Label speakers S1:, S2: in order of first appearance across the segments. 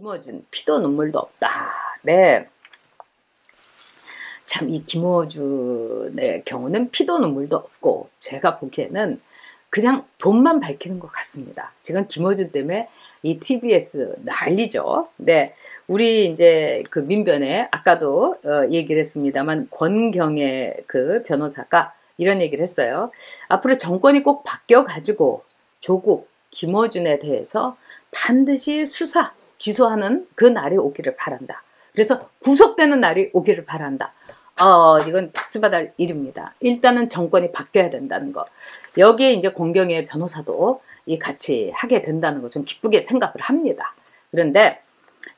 S1: 김어준 피도 눈물도 없다. 네. 참 이 김어준의 경우는 피도 눈물도 없고 제가 보기에는 그냥 돈만 밝히는 것 같습니다. 지금 김어준 때문에 이 TBS 난리죠. 네, 우리 이제 그 민변에 아까도 얘기를 했습니다만 권경의 그 변호사가 이런 얘기를 했어요. 앞으로 정권이 꼭 바뀌어 가지고 조국 김어준에 대해서 반드시 수사 기소하는 그 날이 오기를 바란다. 그래서 구속되는 날이 오기를 바란다. 이건 박수받을 일입니다. 일단은 정권이 바뀌어야 된다는 거. 여기에 이제 권경의 변호사도 같이 하게 된다는 거 좀 기쁘게 생각을 합니다. 그런데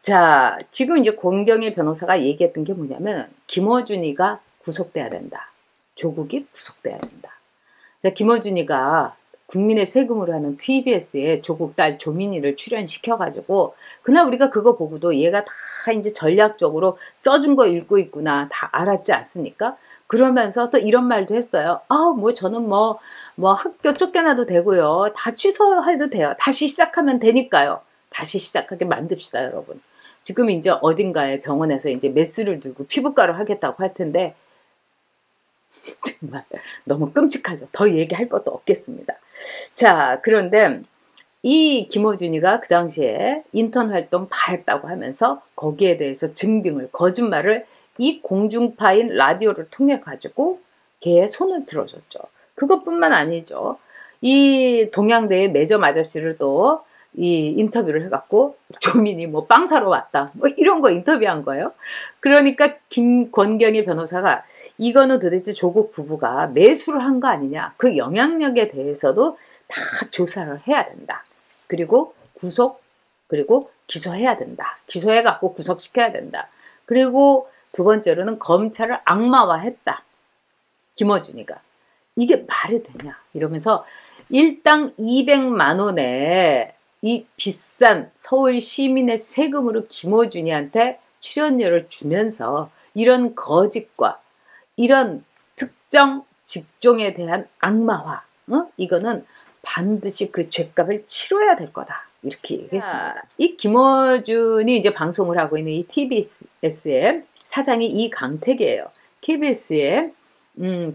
S1: 자, 지금 이제 권경의 변호사가 얘기했던 게 뭐냐면 김어준이가 구속돼야 된다. 조국이 구속돼야 된다. 자, 김어준이가 국민의 세금으로 하는 TBS에 조국 딸 조민희를 출연시켜가지고 그날 우리가 그거 보고도 얘가 다 이제 전략적으로 써준 거 읽고 있구나 다 알았지 않습니까? 그러면서 또 이런 말도 했어요. 뭐 저는 뭐 학교 쫓겨나도 되고요. 다 취소해도 돼요. 다시 시작하면 되니까요. 다시 시작하게 만듭시다, 여러분. 지금 이제 어딘가에 병원에서 이제 메스를 들고 피부과로 하겠다고 할 텐데 정말 너무 끔찍하죠. 더 얘기할 것도 없겠습니다. 자, 그런데 이 김어준이가 그 당시에 인턴 활동 다 했다고 하면서 거기에 대해서 증빙을 거짓말을 이 공중파인 라디오를 통해 가지고 걔의 손을 들어줬죠. 그것뿐만 아니죠. 이 동양대의 매점 아저씨를 또 이 인터뷰를 해갖고 조민이 뭐 빵 사러 왔다 뭐 이런 거 인터뷰한 거예요. 그러니까 권경의 변호사가 이거는 도대체 조국 부부가 매수를 한 거 아니냐, 그 영향력에 대해서도 다 조사를 해야 된다. 그리고 구속 그리고 기소해야 된다. 기소해갖고 구속시켜야 된다. 그리고 두 번째로는 검찰을 악마화했다. 김어준이가. 이게 말이 되냐 이러면서 일당 200만 원에 이 비싼 서울 시민의 세금으로 김어준이한테 출연료를 주면서 이런 거짓과 이런 특정 직종에 대한 악마화, 이거는 반드시 그 죄값을 치러야 될 거다. 이렇게 얘기했습니다. 이 김어준이 이제 방송을 하고 있는 이 TBS의 사장이 이강택이에요. KBS의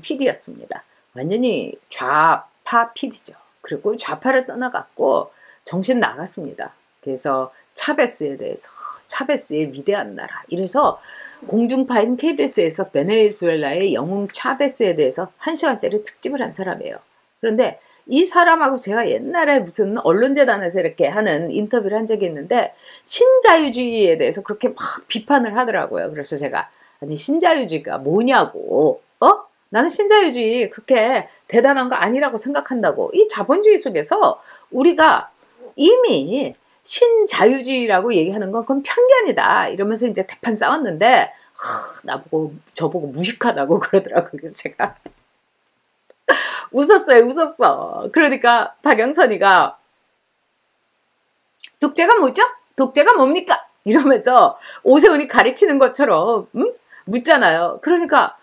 S1: PD였습니다. 완전히 좌파 PD죠. 그리고 좌파를 떠나갔고 정신 나갔습니다. 그래서 차베스에 대해서 차베스의 위대한 나라 이래서 공중파인 KBS에서 베네수엘라의 영웅 차베스에 대해서 1시간짜리 특집을 한 사람이에요. 그런데 이 사람하고 제가 옛날에 무슨 언론재단에서 이렇게 하는 인터뷰를 한 적이 있는데 신자유주의에 대해서 그렇게 막 비판을 하더라고요. 그래서 제가 아니 신자유주의가 뭐냐고, 나는 신자유주의 그렇게 대단한 거 아니라고 생각한다고. 이 자본주의 속에서 우리가 이미 신자유주의라고 얘기하는 건 그건 편견이다 이러면서 이제 대판 싸웠는데 나보고 저보고 무식하다고 그러더라고요. 그래서 제가 웃었어. 그러니까 박영선이가 독재가 뭐죠? 독재가 뭡니까? 이러면서 오세훈이 가르치는 것처럼 묻잖아요. 그러니까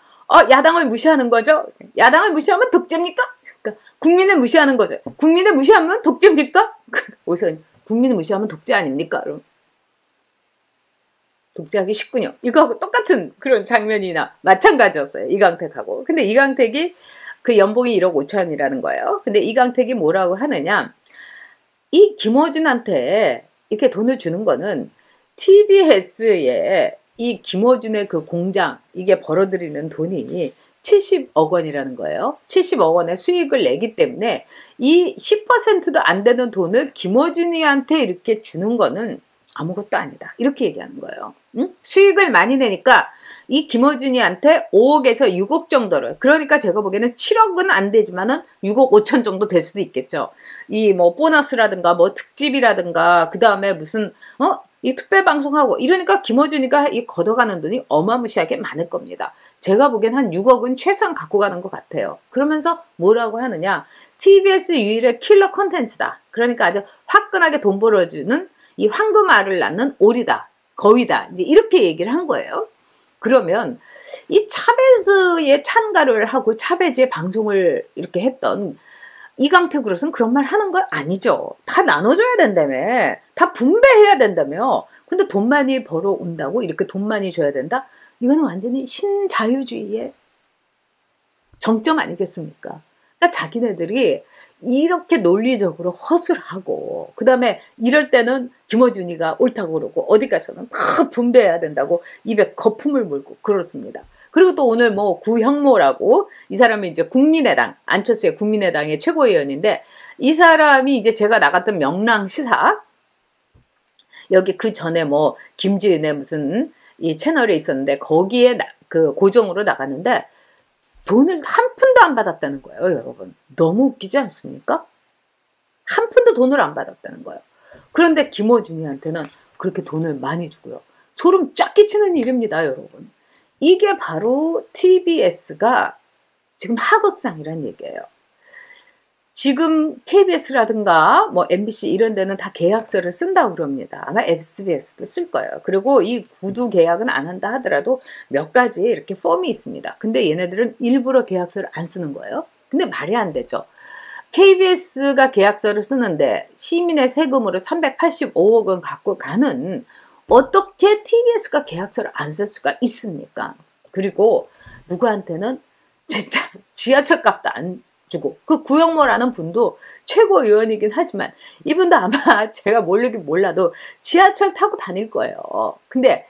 S1: 야당을 무시하는 거죠? 야당을 무시하면 독재입니까? 그러니까 국민을 무시하는 거죠. 국민을 무시하면 독재입니까? 오세훈 국민을 무시하면 독재 아닙니까? 그럼 독재하기 쉽군요. 이거하고 똑같은 그런 장면이나 마찬가지였어요. 이강택하고. 근데 이강택이 그 연봉이 1억 5천이라는 거예요. 근데 이강택이 뭐라고 하느냐, 이 김어준한테 이렇게 돈을 주는 거는 TBS에 이 김어준의 그 공장 이게 벌어들이는 돈이 70억 원이라는 거예요. 70억 원의 수익을 내기 때문에 이 10%도 안 되는 돈을 김어준이한테 이렇게 주는 거는 아무것도 아니다. 이렇게 얘기하는 거예요. 수익을 많이 내니까 이 김어준이한테 5억에서 6억 정도를, 그러니까 제가 보기에는 7억은 안 되지만은 6억 5천 정도 될 수도 있겠죠. 이 뭐 보너스라든가 뭐 특집이라든가 그 다음에 무슨 이 특별 방송하고 이러니까 김어준이가 이 걷어가는 돈이 어마무시하게 많을 겁니다. 제가 보기엔 한 6억은 최소한 갖고 가는 것 같아요. 그러면서 뭐라고 하느냐, TBS 유일의 킬러 컨텐츠다. 그러니까 아주 화끈하게 돈 벌어주는 이 황금알을 낳는 오리다, 거위다, 이제 이렇게 얘기를 한 거예요. 그러면 이 차베즈에 참가를 하고 차베즈의 방송을 이렇게 했던 이강택으로서는 그런 말 하는 거 아니죠. 다 나눠줘야 된다며. 다 분배해야 된다며. 근데 돈 많이 벌어온다고 이렇게 돈 많이 줘야 된다? 이거는 완전히 신자유주의의 정점 아니겠습니까? 그러니까 자기네들이 이렇게 논리적으로 허술하고 그 다음에 이럴 때는 김어준이가 옳다고 그러고 어디 가서는 다 분배해야 된다고 입에 거품을 물고 그렇습니다. 그리고 또 오늘 뭐 구형모라고 이 사람이 이제 국민의당 안철수의 국민의당의 최고위원인데 이 사람이 이제 제가 나갔던 명랑시사 여기 그 전에 뭐 김지은의 무슨 이 채널에 있었는데 거기에 그 고정으로 나갔는데 돈을 한 푼도 안 받았다는 거예요, 여러분. 너무 웃기지 않습니까? 한 푼도 돈을 안 받았다는 거예요. 그런데 김어준이한테는 그렇게 돈을 많이 주고요. 소름 쫙 끼치는 일입니다, 여러분. 이게 바로 TBS가 지금 하극상이란 얘기예요. 지금 KBS라든가 뭐 MBC 이런 데는 다 계약서를 쓴다고 그럽니다. 아마 SBS도 쓸 거예요. 그리고 이 구두 계약은 안 한다 하더라도 몇 가지 이렇게 폼이 있습니다. 근데 얘네들은 일부러 계약서를 안 쓰는 거예요. 근데 말이 안 되죠. KBS가 계약서를 쓰는데 시민의 세금으로 385억 원 갖고 가는 어떻게 TBS가 계약서를 안 쓸 수가 있습니까? 그리고 누구한테는 진짜 지하철 값도 안 주고 그 구형모라는 분도 최고위원이긴 하지만 이분도 아마 제가 모르긴 몰라도 지하철 타고 다닐 거예요. 근데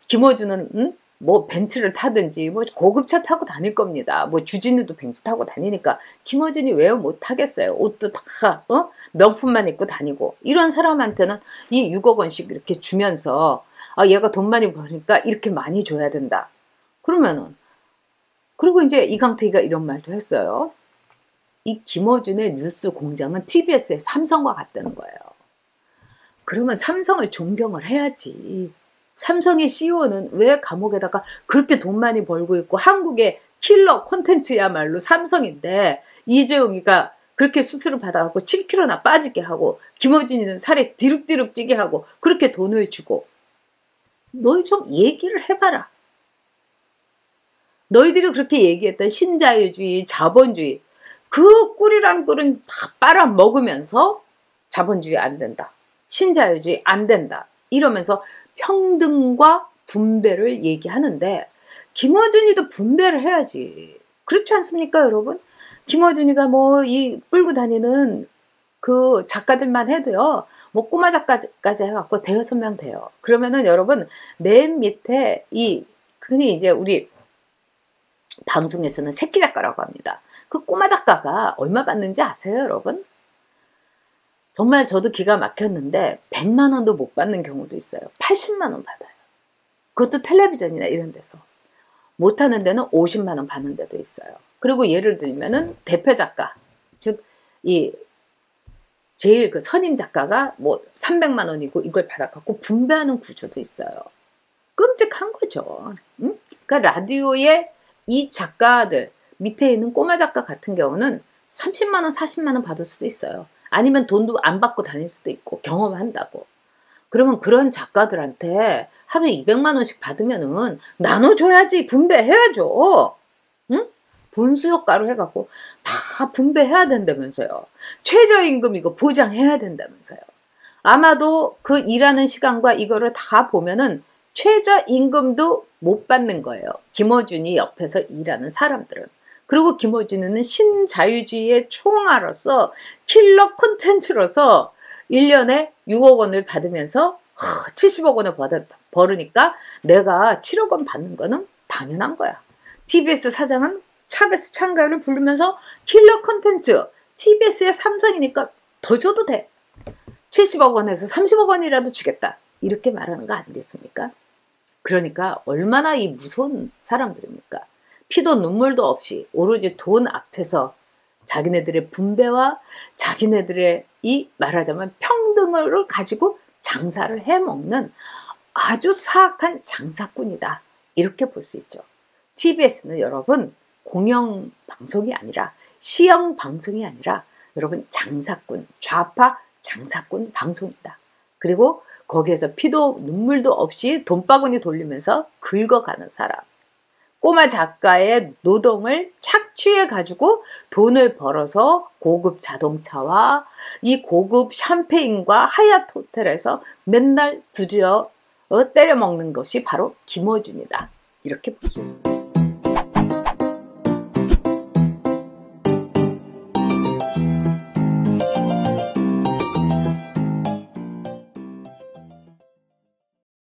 S1: 김어준은 뭐 벤츠를 타든지 뭐 고급차 타고 다닐 겁니다. 뭐 주진우도 벤츠 타고 다니니까 김어준이 왜 못 타겠어요. 옷도 다 명품만 입고 다니고 이런 사람한테는 이 6억 원씩 이렇게 주면서 아 얘가 돈 많이 버니까 이렇게 많이 줘야 된다. 그러면은 그리고 이제 이강택이가 이런 말도 했어요. 이 김어준의 뉴스 공장은 TBS의 삼성과 같다는 거예요. 그러면 삼성을 존경을 해야지. 삼성의 CEO는 왜 감옥에다가 그렇게 돈 많이 벌고 있고 한국의 킬러 콘텐츠야말로 삼성인데 이재용이가 그렇게 수술을 받아갖고 7kg나 빠지게 하고 김어준이는 살이 디룩디룩 찌게 하고 그렇게 돈을 주고 너희 좀 얘기를 해봐라. 너희들이 그렇게 얘기했던 신자유주의, 자본주의 그 꿀이란 꿀은 다 빨아먹으면서 자본주의 안 된다. 신자유주의 안 된다. 이러면서 평등과 분배를 얘기하는데 김어준이도 분배를 해야지. 그렇지 않습니까, 여러분? 김어준이가 뭐 이 끌고 다니는 그 작가들만 해도요. 뭐 꼬마 작가까지 해갖고 5명 돼요. 그러면은 여러분 맨 밑에 이 흔히 이제 우리 방송에서는 새끼 작가라고 합니다. 그 꼬마 작가가 얼마 받는지 아세요, 여러분? 정말 저도 기가 막혔는데 100만 원도 못 받는 경우도 있어요. 80만 원 받아요. 그것도 텔레비전이나 이런 데서. 못하는 데는 50만 원 받는 데도 있어요. 그리고 예를 들면은 대표 작가, 즉 이 제일 그 선임 작가가 뭐 300만 원이고 이걸 받아갖고 분배하는 구조도 있어요. 끔찍한 거죠. 응? 그러니까 라디오에 이 작가들 밑에 있는 꼬마 작가 같은 경우는 30만 원, 40만 원 받을 수도 있어요. 아니면 돈도 안 받고 다닐 수도 있고 경험한다고. 그러면 그런 작가들한테 하루에 200만 원씩 받으면은 나눠줘야지. 분배해야죠. 응? 분수효과로 해갖고 다 분배해야 된다면서요. 최저임금 이거 보장해야 된다면서요. 아마도 그 일하는 시간과 이거를 다 보면은 최저임금도 못 받는 거예요. 김어준이 옆에서 일하는 사람들은. 그리고 김어준은 신자유주의의 총알로서 킬러 콘텐츠로서 1년에 6억 원을 받으면서 70억 원을 벌으니까 내가 7억 원 받는 거는 당연한 거야. TBS 사장은 차베스 창가를 부르면서 킬러 콘텐츠 TBS의 삼성이니까 더 줘도 돼. 70억 원에서 30억 원이라도 주겠다. 이렇게 말하는 거 아니겠습니까? 그러니까 얼마나 이 무서운 사람들입니까? 피도 눈물도 없이 오로지 돈 앞에서 자기네들의 분배와 자기네들의 이 말하자면 평등을 가지고 장사를 해먹는 아주 사악한 장사꾼이다. 이렇게 볼 수 있죠. TBS는 여러분 공영방송이 아니라 시영방송이 아니라 여러분 장사꾼, 좌파 장사꾼 방송이다. 그리고 거기에서 피도 눈물도 없이 돈바구니 돌리면서 긁어가는 사람. 꼬마 작가의 노동을 착취해 가지고 돈을 벌어서 고급 자동차와 이 고급 샴페인과 하얏트 호텔에서 맨날 드디어 때려 먹는 것이 바로 김어준이다. 이렇게 볼 수 있습니다.